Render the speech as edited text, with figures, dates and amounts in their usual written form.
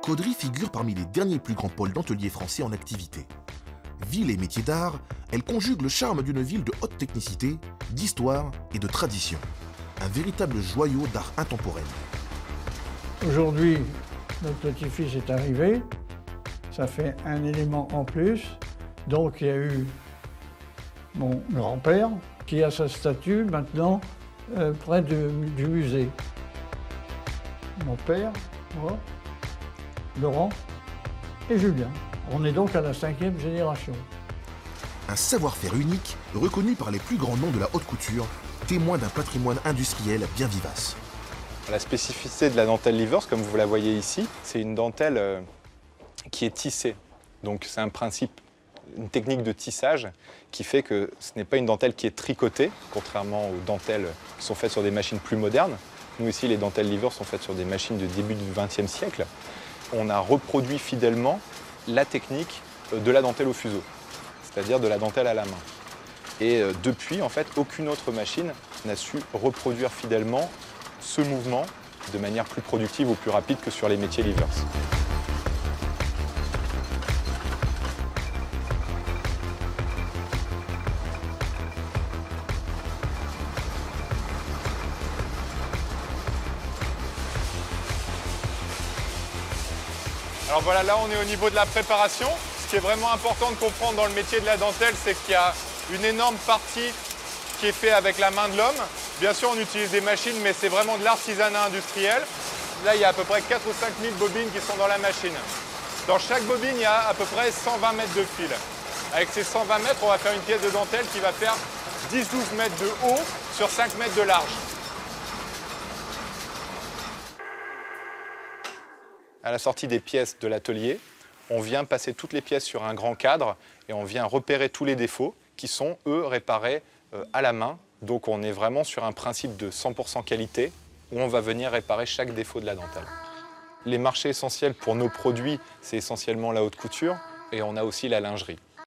Caudry figure parmi les derniers plus grands pôles denteliers français en activité. Ville et métier d'art, elle conjugue le charme d'une ville de haute technicité, d'histoire et de tradition. Un véritable joyau d'art intemporel. Aujourd'hui, notre petit-fils est arrivé, ça fait un élément en plus. Donc il y a eu mon grand-père qui a sa statue maintenant près du musée. Mon père, moi, Laurent et Julien. On est donc à la 5e génération. Un savoir-faire unique, reconnu par les plus grands noms de la haute couture, témoin d'un patrimoine industriel bien vivace. La spécificité de la dentelle Livers, comme vous la voyez ici, c'est une dentelle qui est tissée. Donc c'est un principe, une technique de tissage qui fait que ce n'est pas une dentelle qui est tricotée, contrairement aux dentelles qui sont faites sur des machines plus modernes. Nous ici, les dentelles Livers sont faites sur des machines de début du XXe siècle. On a reproduit fidèlement la technique de la dentelle au fuseau, c'est-à-dire de la dentelle à la main. Et depuis, en fait, aucune autre machine n'a su reproduire fidèlement ce mouvement de manière plus productive ou plus rapide que sur les métiers Livers. Alors voilà, là on est au niveau de la préparation. Ce qui est vraiment important de comprendre dans le métier de la dentelle, c'est qu'il y a une énorme partie qui est faite avec la main de l'homme. Bien sûr, on utilise des machines, mais c'est vraiment de l'artisanat industriel. Là, il y a à peu près 4 ou 5 000 bobines qui sont dans la machine. Dans chaque bobine, il y a à peu près 120 mètres de fil. Avec ces 120 mètres, on va faire une pièce de dentelle qui va faire 10-12 mètres de haut sur 5 mètres de large. À la sortie des pièces de l'atelier, on vient passer toutes les pièces sur un grand cadre et on vient repérer tous les défauts qui sont, eux, réparés à la main. Donc on est vraiment sur un principe de 100% qualité où on va venir réparer chaque défaut de la dentelle. Les marchés essentiels pour nos produits, c'est essentiellement la haute couture et on a aussi la lingerie.